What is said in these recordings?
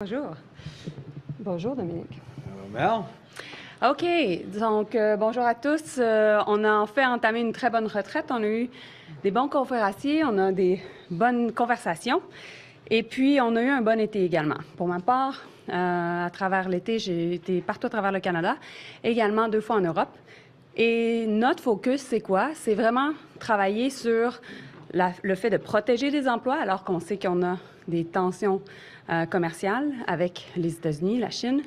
Bonjour. Bonjour, Dominique. Hello, Mel. OK. Donc, bonjour à tous. On a en fait entamé une très bonne retraite. On a eu des bons conférenciers, on a des bonnes conversations. Et puis, on a eu un bon été également. Pour ma part, à travers l'été, j'ai été partout à travers le Canada, également 2 fois en Europe. Et notre focus, c'est quoi? C'est vraiment travailler sur le fait de protéger des emplois alors qu'on sait qu'on a des tensions commerciales avec les États-Unis, la Chine,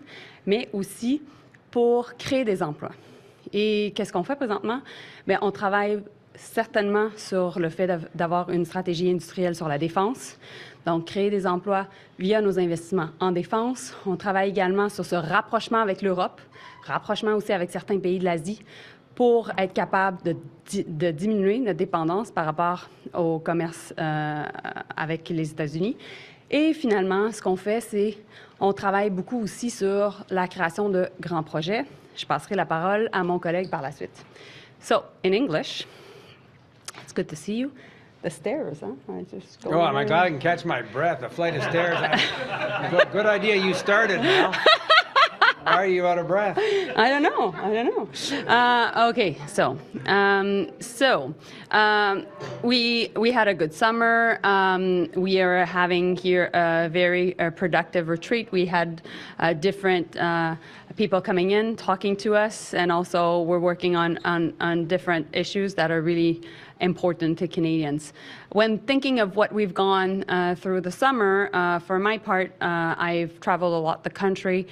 mais aussi pour créer des emplois. Et qu'est-ce qu'on fait présentement? Bien, on travaille certainement sur le fait d'avoir une stratégie industrielle sur la défense, donc créer des emplois via nos investissements en défense. On travaille également sur ce rapprochement avec l'Europe, rapprochement aussi avec certains pays de l'Asie, pour être capable de diminuer notre dépendance par rapport au commerce avec les États-Unis. Et finalement, ce qu'on fait, c'est on travaille beaucoup aussi sur la création de grands projets. Je passerai la parole à mon collègue par la suite. So, in English, it's good to see you. The stairs, huh? I just go I'm glad I can catch my breath. The flight of stairs. Good idea you started, Mel. Why are you out of breath? I don't know. Okay, so we had a good summer. We are having here a very productive retreat. We had different people coming in, talking to us, and also we're working on different issues that are really important to Canadians. When thinking of what we've gone through the summer, for my part, I've traveled a lot the country,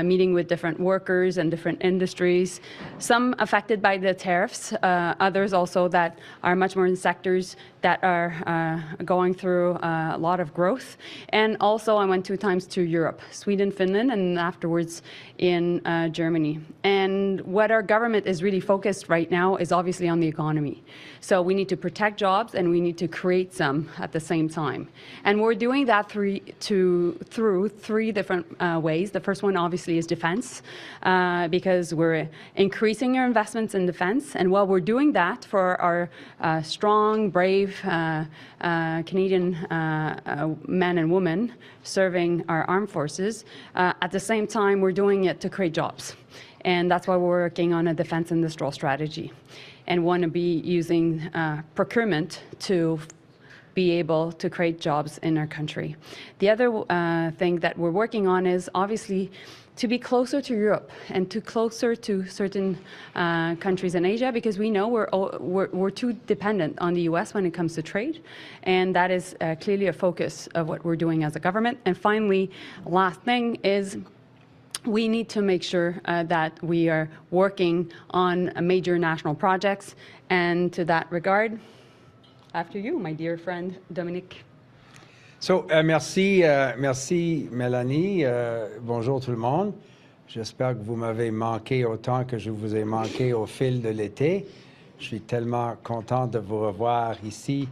meeting with different workers and different industries, some affected by the tariffs, others also that are much more in sectors that are going through a lot of growth. And also I went 2 times to Europe, Sweden, Finland, and afterwards in Germany. And what our government is really focused right now is obviously on the economy. So we need to protect jobs and we need to create some at the same time. And we're doing that through 3 different ways. The first one obviously is defense, because we're increasing our investments in defense. And while we're doing that for our strong, brave Canadian men and women serving our armed forces, at the same time we're doing it to create jobs. And that's why we're working on a defense industrial strategy and want to be using procurement to be able to create jobs in our country. The other thing that we're working on is obviously to be closer to Europe and to closer to certain countries in Asia, because we know we're too dependent on the U.S. when it comes to trade, and that is clearly a focus of what we're doing as a government. And finally, last thing is we need to make sure that we are working on major national projects, and to that regard, after you, my dear friend, Dominic. So, merci Mélanie. Bonjour tout le monde. J'espère que vous m'avez manqué autant que je vous ai manqué au fil de l'été. Je suis tellement content de vous revoir ici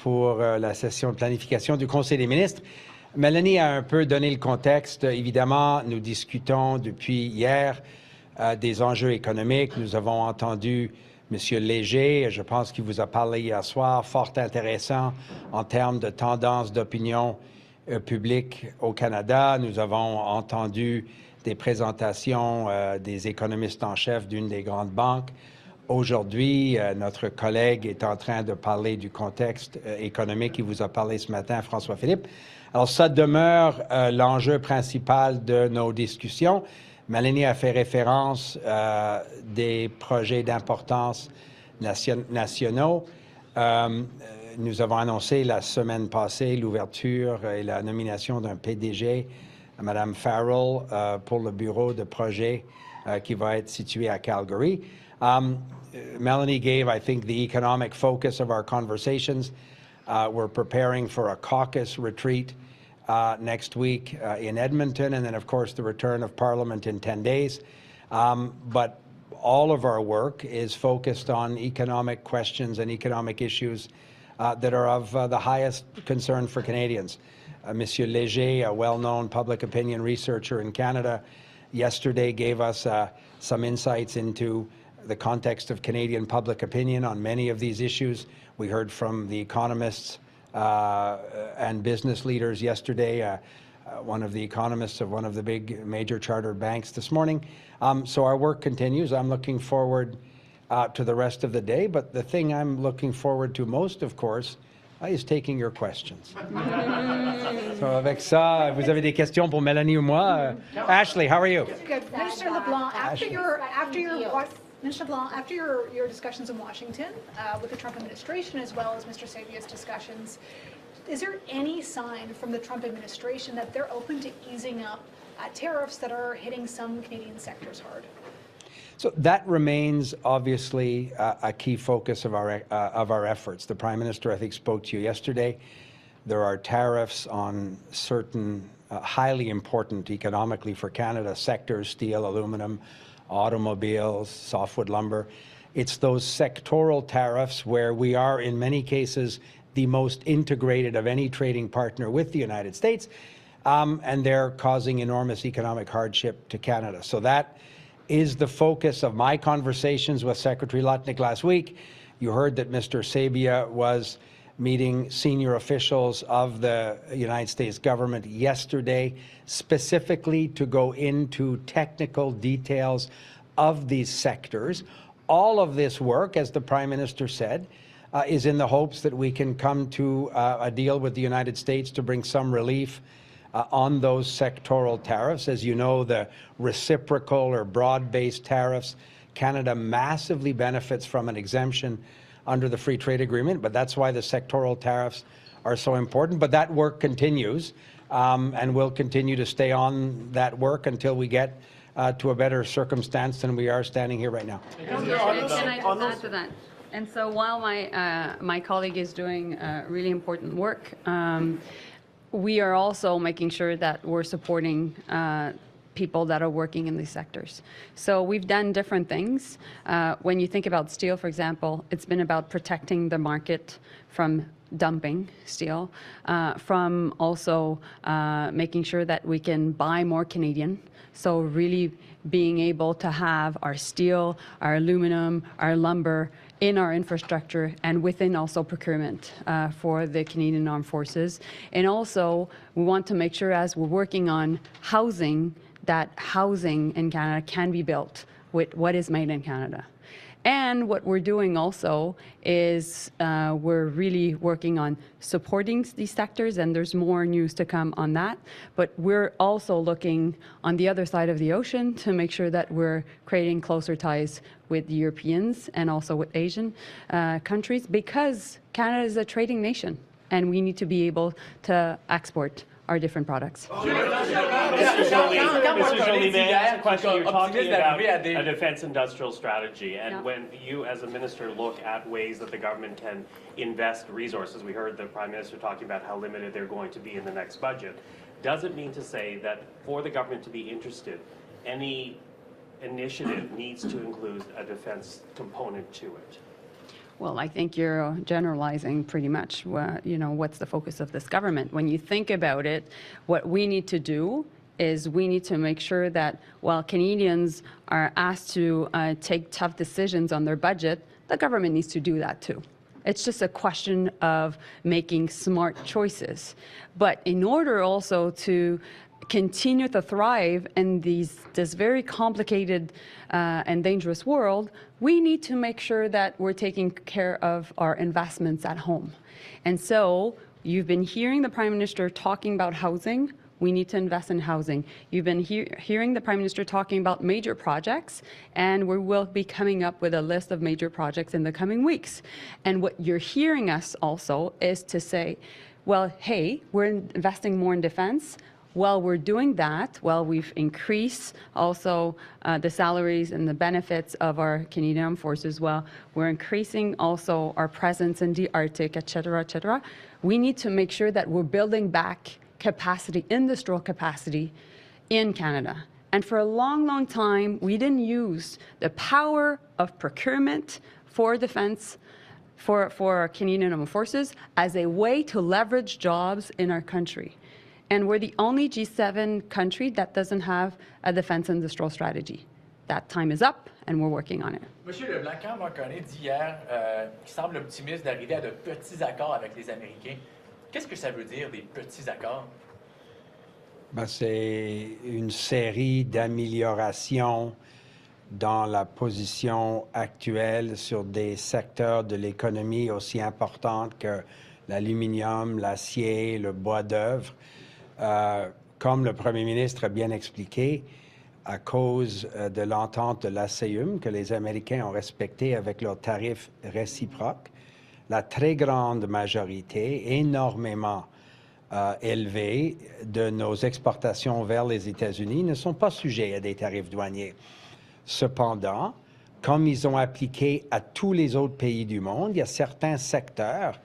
pour la session de planification du Conseil des ministres. Mélanie a un peu donné le contexte. Évidemment, nous discutons depuis hier des enjeux économiques. Nous avons entendu M. Léger, je pense qu'il vous a parlé hier soir, fort intéressant en termes de tendance d'opinion publique au Canada. Nous avons entendu des présentations des économistes en chef d'une des grandes banques. Aujourd'hui, notre collègue est en train de parler du contexte économique. Il vous a parlé ce matin, François-Philippe. Alors, ça demeure l'enjeu principal de nos discussions. Mélanie a fait référence des projets d'importance nationaux. Nous avons annoncé la semaine passée l'ouverture et la nomination d'un PDG, Mme Farrell, pour le bureau de projet qui va être situé à Calgary. Mélanie gave, I think, the economic focus of our conversations. We're preparing for a caucus retreat next week in Edmonton, and then, of course, the return of Parliament in 10 days. But all of our work is focused on economic questions and economic issues that are of the highest concern for Canadians. Monsieur Léger, a well-known public opinion researcher in Canada, yesterday gave us some insights into the context of Canadian public opinion on many of these issues. We heard from the economists and business leaders yesterday one of the economists of one of the big major chartered banks this morning. So our work continues. I'm looking forward to the rest of the day, but the thing I'm looking forward to most, of course, is taking your questions. So avec ça, vous avez des questions pour Mélanie ou moi? Ashley, how are you? Good. Minister LeBlanc, Minister LeBlanc, after your discussions in Washington with the Trump administration, as well as Mr. Sabia's discussions, is there any sign from the Trump administration that they're open to easing up tariffs that are hitting some Canadian sectors hard? So that remains obviously a key focus of our efforts. The Prime Minister, I think, spoke to you yesterday. There are tariffs on certain highly important economically for Canada sectors: steel, aluminum, automobiles, softwood lumber. It's those sectoral tariffs where we are, in many cases, the most integrated of any trading partner with the United States, and they're causing enormous economic hardship to Canada. So that is the focus of my conversations with Secretary Lutnick last week. You heard that Mr. Sabia was meeting senior officials of the United States government yesterday, specifically to go into technical details of these sectors. All of this work, as the Prime Minister said, is in the hopes that we can come to a deal with the United States to bring some relief on those sectoral tariffs. As you know, the reciprocal or broad-based tariffs, Canada massively benefits from an exemption under the Free Trade Agreement, but that's why the sectoral tariffs are so important. But that work continues, and we'll continue to stay on that work until we get to a better circumstance than we are standing here right now. Can I just add to that? And so while my colleague is doing really important work, we are also making sure that we're supporting people that are working in these sectors. So we've done different things. When you think about steel, for example, it's been about protecting the market from dumping steel, from also making sure that we can buy more Canadian. So really being able to have our steel, our aluminum, our lumber in our infrastructure and within also procurement for the Canadian Armed Forces. And also, we want to make sure as we're working on housing, that housing in Canada can be built with what is made in Canada. And what we're doing also is we're really working on supporting these sectors, and there's more news to come on that. But we're also looking on the other side of the ocean to make sure that we're creating closer ties with Europeans and also with Asian countries, because Canada is a trading nation, and we need to be able to export our different products. Mr. Joly, may I ask a question? You're talking about a defense industrial strategy, and when you as a minister look at ways that the government can invest resources, we heard the Prime Minister talking about how limited they're going to be in the next budget. Does it mean to say that for the government to be interested, any initiative needs to include a defense component to it? Well, I think you're generalizing pretty much what's the focus of this government. When you think about it, what we need to do is we need to make sure that while Canadians are asked to take tough decisions on their budget, the government needs to do that too. It's just a question of making smart choices. But in order also to continue to thrive in this very complicated and dangerous world, we need to make sure that we're taking care of our investments at home. And so you've been hearing the Prime Minister talking about housing. We need to invest in housing. You've been hearing the Prime Minister talking about major projects, and we will be coming up with a list of major projects in the coming weeks. And what you're hearing us also is to say, well, hey, we're investing more in defense. While we're doing that, while we've increased also the salaries and the benefits of our Canadian Armed Forces, while we're increasing also our presence in the Arctic, et cetera, we need to make sure that we're building back capacity, industrial capacity in Canada. And for a long, long time, we didn't use the power of procurement for defense for our Canadian Armed Forces as a way to leverage jobs in our country. And we're the only G7 country that doesn't have a defense industrial strategy. That time is up, and we're working on it. Monsieur Leblanc, quand Marc Carney dit hier qu'il semble optimiste d'arriver à de petits accords avec les Américains, qu'est-ce que ça veut dire, des petits accords? Ben, c'est une série d'améliorations dans la position actuelle sur des secteurs de l'économie aussi importants que l'aluminium, l'acier, le bois d'œuvre. Comme le premier ministre a bien expliqué, à cause de l'entente de l'ACEUM que les Américains ont respectée avec leurs tarifs réciproques, la très grande majorité, énormément élevée, de nos exportations vers les États-Unis ne sont pas sujets à des tarifs douaniers. Cependant, comme ils ont appliqué à tous les autres pays du monde, il y a certains secteurs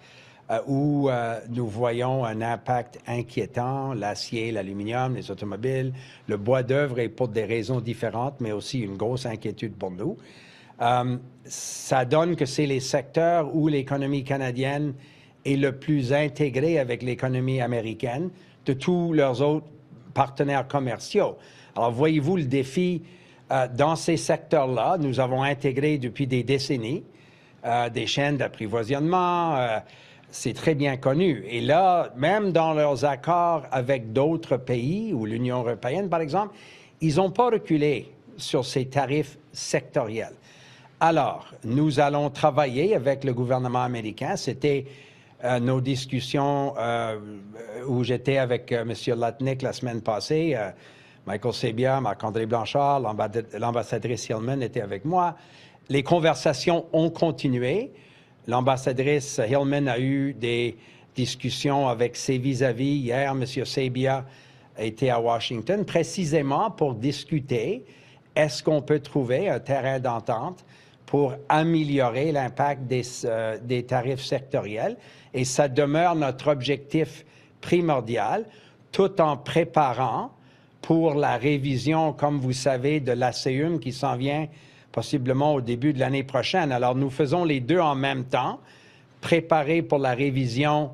où nous voyons un impact inquiétant, l'acier, l'aluminium, les automobiles, le bois d'œuvre est pour des raisons différentes, mais aussi une grosse inquiétude pour nous. Ça donne que c'est les secteurs où l'économie canadienne est le plus intégrée avec l'économie américaine de tous leurs autres partenaires commerciaux. Alors, voyez-vous le défi dans ces secteurs-là, nous avons intégré depuis des décennies des chaînes d'approvisionnement, c'est très bien connu. Et là, même dans leurs accords avec d'autres pays, ou l'Union européenne, par exemple, ils n'ont pas reculé sur ces tarifs sectoriels. Alors, nous allons travailler avec le gouvernement américain. C'était nos discussions où j'étais avec M. Latnik la semaine passée. Michael Sabia, Marc-André Blanchard, l'ambassadrice Hillman était avec moi. Les conversations ont continué. L'ambassadrice Hillman a eu des discussions avec ses vis-à-vis. Hier, M. Sabia était à Washington précisément pour discuter est-ce qu'on peut trouver un terrain d'entente pour améliorer l'impact des tarifs sectoriels. Et ça demeure notre objectif primordial, tout en préparant pour la révision, comme vous savez, de l'ACEUM qui s'en vient possiblement au début de l'année prochaine. Alors, nous faisons les deux en même temps, préparer pour la révision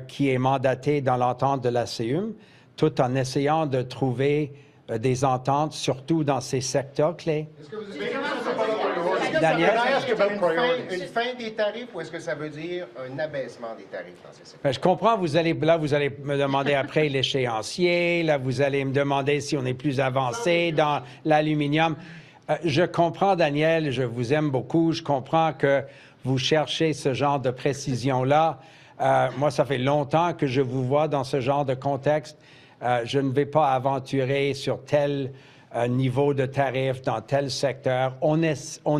qui est mandatée dans l'entente de l'ACEUM, tout en essayant de trouver des ententes, surtout dans ces secteurs clés. Est-ce que vous Daniel? Une fin des tarifs ou est-ce que ça veut dire un abaissement des tarifs dans ces secteurs? Bien, je comprends, vous allez me demander après l'échéancier, là, vous allez me demander si on est plus avancé dans l'aluminium. Je comprends, Daniel, je vous aime beaucoup, je comprends que vous cherchez ce genre de précision-là. Moi, ça fait longtemps que je vous vois dans ce genre de contexte. Je ne vais pas aventurer sur tel niveau de tarif dans tel secteur. On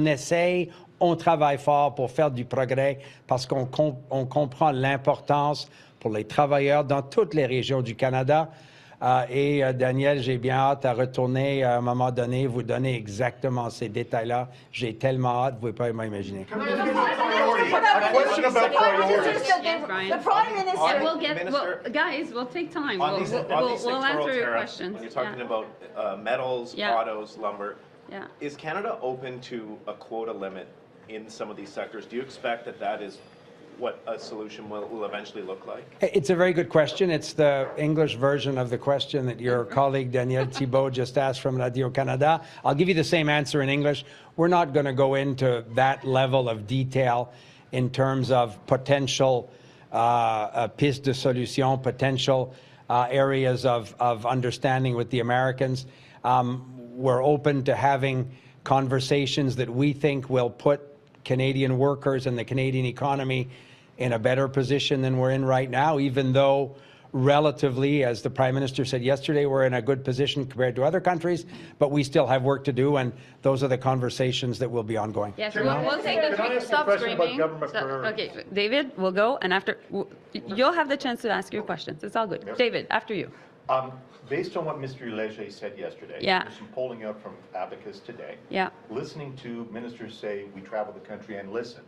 essaye, on travaille fort pour faire du progrès parce qu'on comprend l'importance pour les travailleurs dans toutes les régions du Canada. Et Daniel, j'ai bien hâte à retourner à un moment donné, vous donner exactement ces détails-là. J'ai tellement hâte, vous ne pouvez pas m'imaginer. The Prime Minister We'll get, well, guys, we'll take time. On these We'll answer your tariffs, questions. when you're talking Yeah. about metals, Yeah. autos, lumber, Yeah. is Canada open to a quota limit in some of these sectors? Do you expect that that is what a solution will eventually look like? It's a very good question. It's the English version of the question that your colleague Danielle Thibault just asked from Radio-Canada. I'll give you the same answer in English. We're not going to go into that level of detail in terms of potential pistes de solution, potential areas of understanding with the Americans. We're open to having conversations that we think will put Canadian workers and the Canadian economy in a better position than we're in right now, even though relatively, as the Prime Minister said yesterday, we're in a good position compared to other countries, but we still have work to do, and those are the conversations that will be ongoing. Yes, we'll take the quick stop screaming. Okay, David, we'll go, and after, you'll have the chance to ask your questions. It's all good. Yes. David, after you. Based on what Mr. Leger said yesterday, Yeah. there's some polling out from Abacus today. Yeah. Listening to ministers say we travel the country and listen.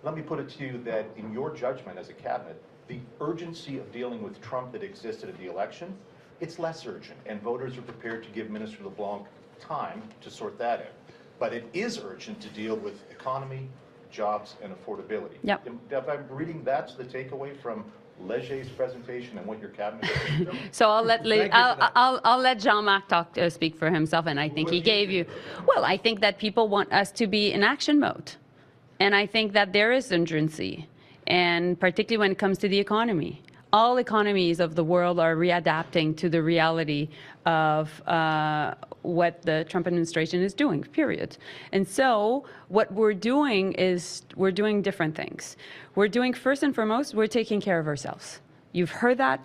Let me put it to you that in your judgment as a cabinet, the urgency of dealing with Trump that existed at the election, it's less urgent, and voters are prepared to give Minister LeBlanc time to sort that out. But it is urgent to deal with economy, jobs, and affordability. Yep. If I'm reading that's the takeaway from Leger's presentation and what your cabinet is doing. So I'll let I'll let Jean-Marc speak for himself, and I think he gave you. Well, I think that people want us to be in action mode, and I think that there is urgency, and particularly when it comes to the economy. all economies of the world are readapting to the reality of what the Trump administration is doing, period. And so what we're doing is we're doing different things. We're doing, first and foremost, we're taking care of ourselves. You've heard that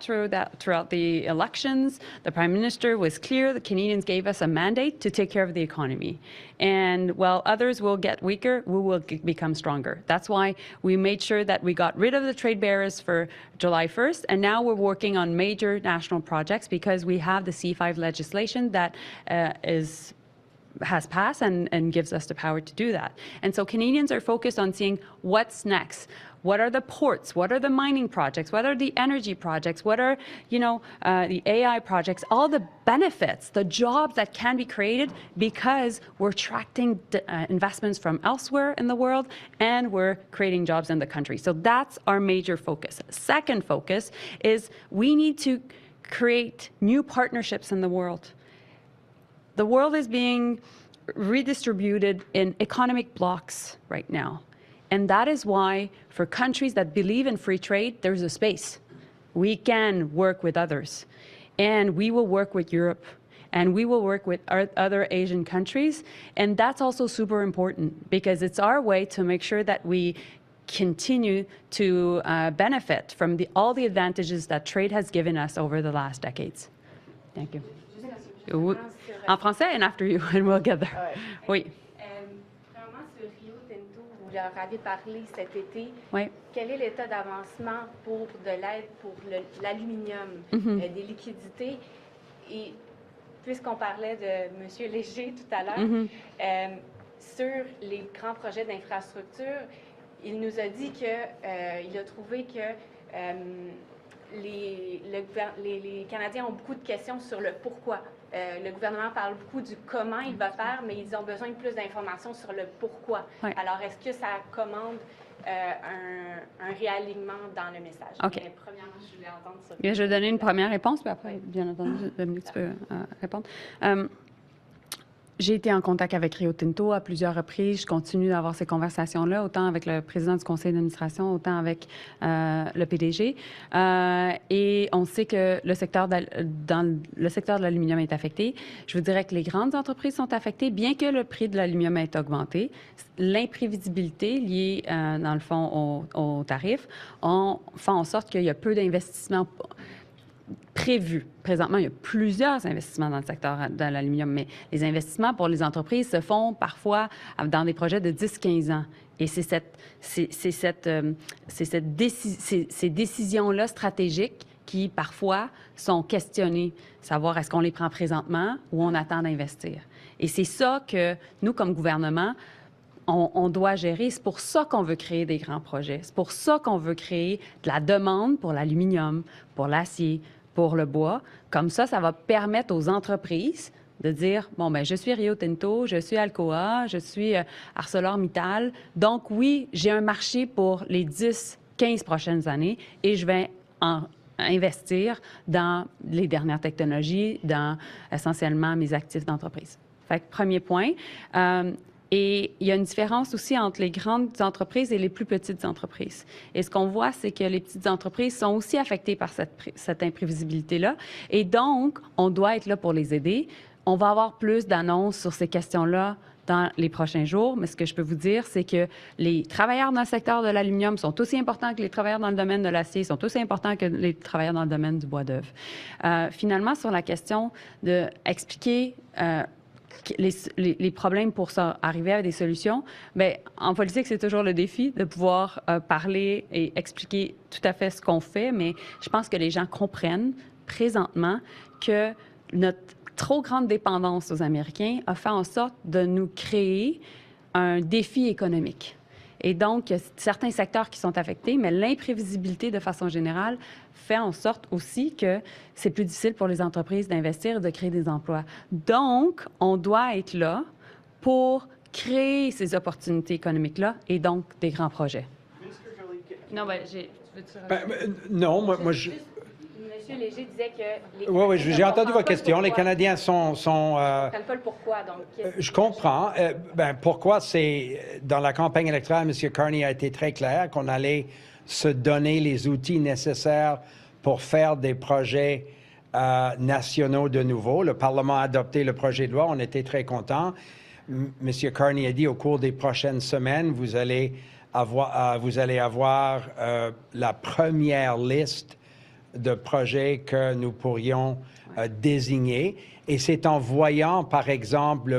throughout the elections. The Prime Minister was clear. The Canadians gave us a mandate to take care of the economy. And while others will get weaker, we will become stronger. That's why we made sure that we got rid of the trade barriers for July 1st. And now we're working on major national projects because we have the C5 legislation that has passed and gives us the power to do that. And so Canadians are focused on seeing what's next. What are the ports? What are the mining projects? What are the energy projects? What are, the AI projects? All the benefits, the jobs that can be created because we're attracting investments from elsewhere in the world and we're creating jobs in the country. So that's our major focus. Second focus is we need to create new partnerships in the world. The world is being redistributed in economic blocks right now. And that is why, for countries that believe in free trade, there's a space. We can work with others. And we will work with Europe. And we will work with other Asian countries. And that's also super important because it's our way to make sure that we continue to benefit from all the advantages that trade has given us over the last decades. Thank you. En français, and after you, and we'll get there. Oui. Vous leur avez parlé cet été. Oui. Quel est l'état d'avancement pour de l'aide pour l'aluminium, des liquidités? Et puisqu'on parlait de M. Léger tout à l'heure, sur les grands projets d'infrastructure, il nous a dit qu'il a trouvé que les Canadiens ont beaucoup de questions sur le pourquoi. Le gouvernement parle beaucoup du comment il va faire, mais ils ont besoin de plus d'informations sur le pourquoi. Oui. Alors, est-ce que ça commande un réalignement dans le message? OK. Mais premièrement, je voulais entendre ça. Bien, je vais donner une première réponse, puis après, bien entendu, Dominic, tu peux répondre. J'ai été en contact avec Rio Tinto à plusieurs reprises. Je continue d'avoir ces conversations-là, autant avec le président du conseil d'administration, autant avec le PDG. Et on sait que le secteur de l'aluminium est affecté. Je vous dirais que les grandes entreprises sont affectées, bien que le prix de l'aluminium ait augmenté. L'imprévisibilité liée, dans le fond, aux tarifs fait en sorte qu'il y a peu d'investissements prévus. Présentement, il y a plusieurs investissements dans le secteur de l'aluminium, mais les investissements pour les entreprises se font parfois dans des projets de 10-15 ans. Et c'est ces décisions-là stratégiques qui, parfois, sont questionnées, savoir est-ce qu'on les prend présentement ou on attend d'investir. Et c'est ça que nous, comme gouvernement, on doit gérer. C'est pour ça qu'on veut créer des grands projets. C'est pour ça qu'on veut créer de la demande pour l'aluminium, pour l'acier, pour le bois. Comme ça va permettre aux entreprises de dire, bon, ben je suis Rio Tinto, je suis Alcoa, je suis ArcelorMittal. Donc, oui, j'ai un marché pour les 10-15 prochaines années et je vais investir dans les dernières technologies, dans essentiellement mes actifs d'entreprise. Fait que, premier point. Et il y a une différence aussi entre les grandes entreprises et les plus petites entreprises. Et ce qu'on voit, c'est que les petites entreprises sont aussi affectées par cette imprévisibilité-là. Et donc, on doit être là pour les aider. On va avoir plus d'annonces sur ces questions-là dans les prochains jours. Mais ce que je peux vous dire, c'est que les travailleurs dans le secteur de l'aluminium sont aussi importants que les travailleurs dans le domaine de l'acier, sont aussi importants que les travailleurs dans le domaine du bois d'œuvre. Finalement, sur la question d'expliquer les problèmes pour arriver à des solutions, bien, en politique, c'est toujours le défi de pouvoir parler et expliquer tout à fait ce qu'on fait, mais je pense que les gens comprennent présentement que notre trop grande dépendance aux Américains a fait en sorte de nous créer un défi économique. Et donc, il y a certains secteurs qui sont affectés, mais l'imprévisibilité, de façon générale, fait en sorte aussi que c'est plus difficile pour les entreprises d'investir et de créer des emplois. Donc, on doit être là pour créer ces opportunités économiques-là et donc des grands projets. Non, ben, non, moi je... M. Léger disait que... Oui, j'ai entendu votre question. Les Canadiens sont ne comprennent pas le pourquoi, donc... Je comprends. Pourquoi c'est... Dans la campagne électorale, M. Carney a été très clair qu'on allait se donner les outils nécessaires pour faire des projets nationaux de nouveau. Le Parlement a adopté le projet de loi. On était très contents. Monsieur Carney a dit au cours des prochaines semaines, vous allez avoir la première liste de projets que nous pourrions désigner. Et c'est en voyant, par exemple,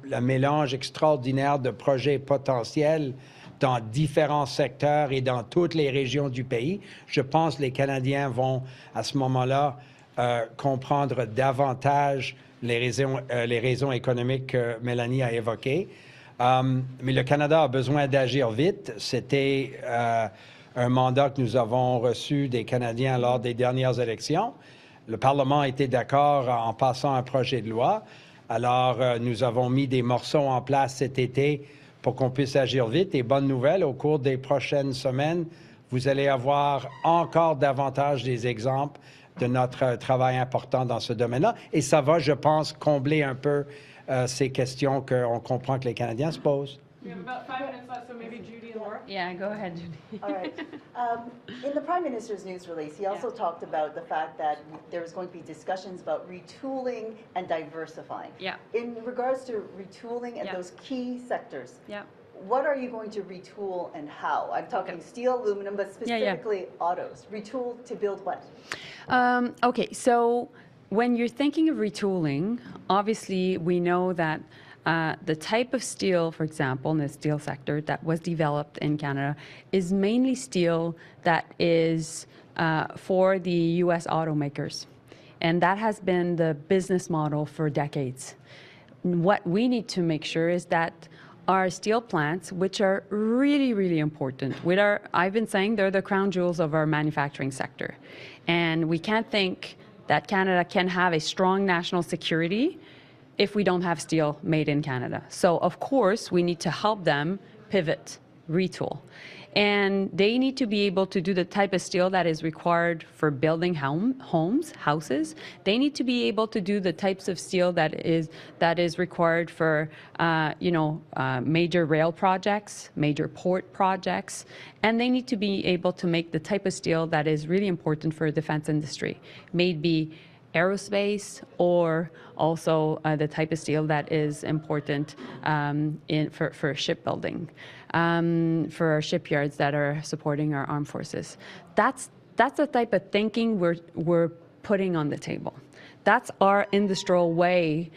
le mélange extraordinaire de projets potentiels dans différents secteurs et dans toutes les régions du pays, je pense que les Canadiens vont, à ce moment-là, comprendre davantage les raisons économiques que Mélanie a évoquées. Mais le Canada a besoin d'agir vite. C'était un mandat que nous avons reçu des Canadiens lors des dernières élections. Le Parlement était d'accord en passant un projet de loi. Alors, nous avons mis des morceaux en place cet été pour qu'on puisse agir vite. Et bonne nouvelle, au cours des prochaines semaines, vous allez avoir encore davantage des exemples de notre travail important dans ce domaine-là. Et ça va, je pense, combler un peu ces questions qu'on comprend que les Canadiens se posent. We have about 5 minutes left, so maybe Judy and Laura. Yeah, go ahead, Judy. All right. In the Prime Minister's news release, he also talked about the fact that there was going to be discussions about retooling and diversifying. Yeah. In regards to retooling and those key sectors, what are you going to retool and how? I'm talking steel, aluminum, but specifically autos. Retool to build what? Okay, so when you're thinking of retooling, obviously we know that the type of steel, for example, in the steel sector that was developed in Canada is mainly steel that is for the U.S. automakers. And that has been the business model for decades. What we need to make sure is that our steel plants, which are really, really important, I've been saying they're the crown jewels of our manufacturing sector. And we can't think that Canada can have a strong national security if we don't have steel made in Canada. So, of course, we need to help them pivot, retool. And they need to be able to do the type of steel that is required for building houses. They need to be able to do the types of steel that is required for, major rail projects, major port projects. And they need to be able to make the type of steel that is really important for the defense industry, maybe aerospace, or also the type of steel that is important for shipbuilding, for our shipyards that are supporting our armed forces. That's the type of thinking we're putting on the table. That's our industrial way.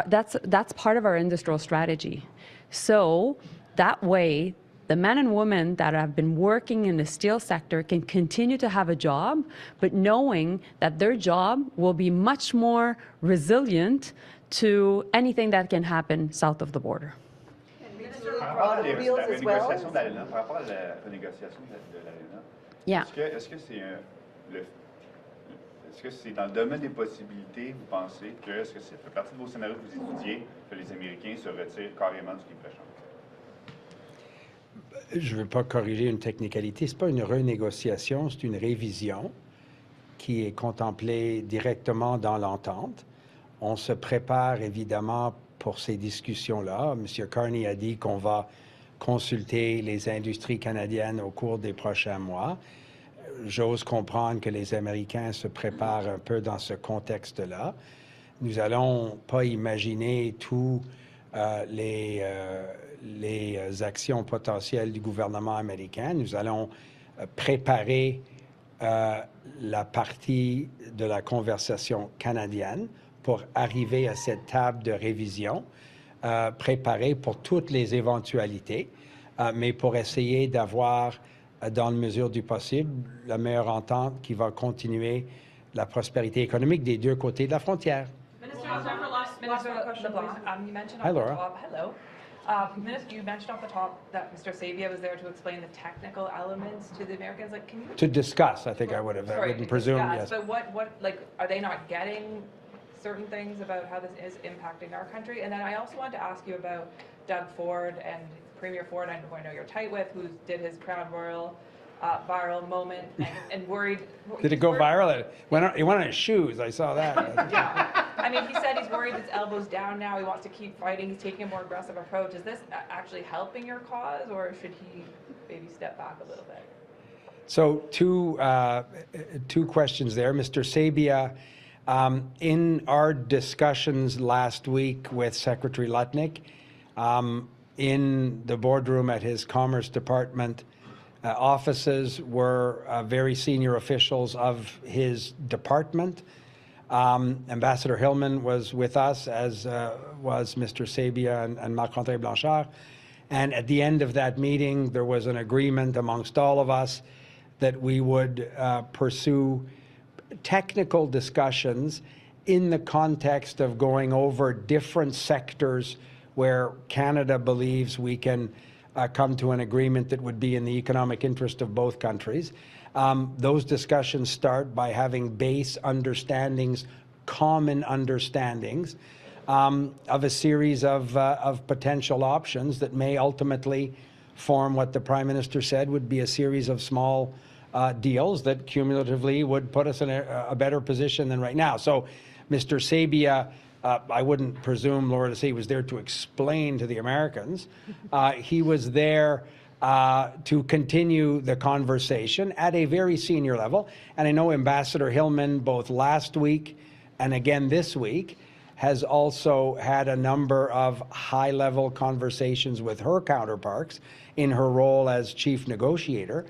That's part of our industrial strategy. So that way, the men and women that have been working in the steel sector can continue to have a job, but knowing that their job will be much more resilient to anything that can happen south of the border. Par rapport à la renégociation de l'ALENA, Yeah. est-ce que c'est dans le domaine des possibilités, vous pensez que, est-ce que ça fait partie de vos scénarios que vous étudiez, que les Américains se retirent carrément du libre-échange? Je ne veux pas corriger une technicalité. Ce n'est pas une renégociation, c'est une révision qui est contemplée directement dans l'entente. On se prépare évidemment pour ces discussions-là. M. Carney a dit qu'on va consulter les industries canadiennes au cours des prochains mois. J'ose comprendre que les Américains se préparent un peu dans ce contexte-là. Nous n'allons pas imaginer tous les actions potentielles du gouvernement américain. Nous allons préparer la partie de la conversation canadienne pour arriver à cette table de révision, préparée pour toutes les éventualités, mais pour essayer d'avoir, dans la mesure du possible, la meilleure entente qui va continuer la prospérité économique des deux côtés de la frontière. Minister LeBlanc, you mentioned Hi, off the Laura. top. Hello. Minister, you mentioned off the top that Mr. Sabia was there to explain the technical elements to the Americans. Like, can you? To discuss, I think I would have. I wouldn't presume. Discuss, Yes. but what, like, are they not getting certain things about how this is impacting our country? And then I also wanted to ask you about Doug Ford and Premier Ford, who I know you're tight with, who did his Crown Royal viral moment and worried. Did it go viral? He went on his shoes. I saw that. Yeah. I mean, he said he's worried his elbow's down now. He wants to keep fighting. He's taking a more aggressive approach. Is this actually helping your cause, or should he maybe step back a little bit? So two questions there. Mr. Sabia, in our discussions last week with Secretary Lutnick, in the boardroom at his Commerce Department offices were very senior officials of his department. Ambassador Hillman was with us, as was Mr. Sabia and Marc-André Blanchard. And at the end of that meeting, there was an agreement amongst all of us that we would pursue technical discussions in the context of going over different sectors where Canada believes we can come to an agreement that would be in the economic interest of both countries. Those discussions start by having base understandings, common understandings of a series of potential options that may ultimately form what the Prime Minister said would be a series of small deals that cumulatively would put us in a better position than right now. So Mr. Sabia, I wouldn't presume, Laura, to say he was there to explain to the Americans. He was there to continue the conversation at a very senior level. And I know Ambassador Hillman, both last week and again this week, has also had a number of high-level conversations with her counterparts in her role as chief negotiator,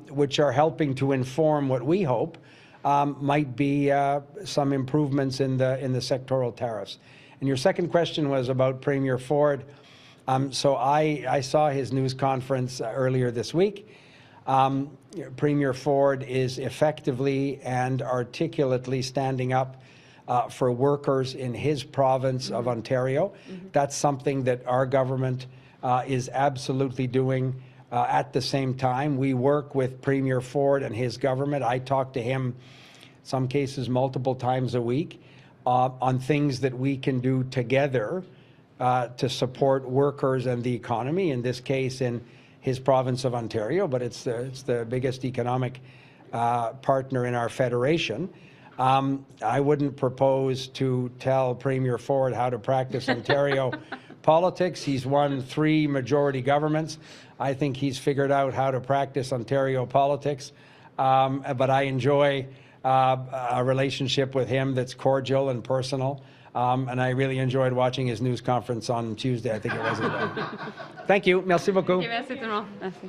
which are helping to inform what we hope might be some improvements in the sectoral tariffs. And your second question was about Premier Ford. So I saw his news conference earlier this week. Premier Ford is effectively and articulately standing up for workers in his province of Ontario. That's something that our government is absolutely doing. At the same time, we work with Premier Ford and his government. I talk to him, some cases multiple times a week, on things that we can do together to support workers and the economy, in this case in his province of Ontario, but it's the biggest economic partner in our federation. I wouldn't propose to tell Premier Ford how to practice Ontario politics. He's won 3 majority governments. I think he's figured out how to practice Ontario politics, but I enjoy a relationship with him that's cordial and personal, and I really enjoyed watching his news conference on Tuesday, I think it was. Thank you. Merci beaucoup. Merci tout le monde. Merci.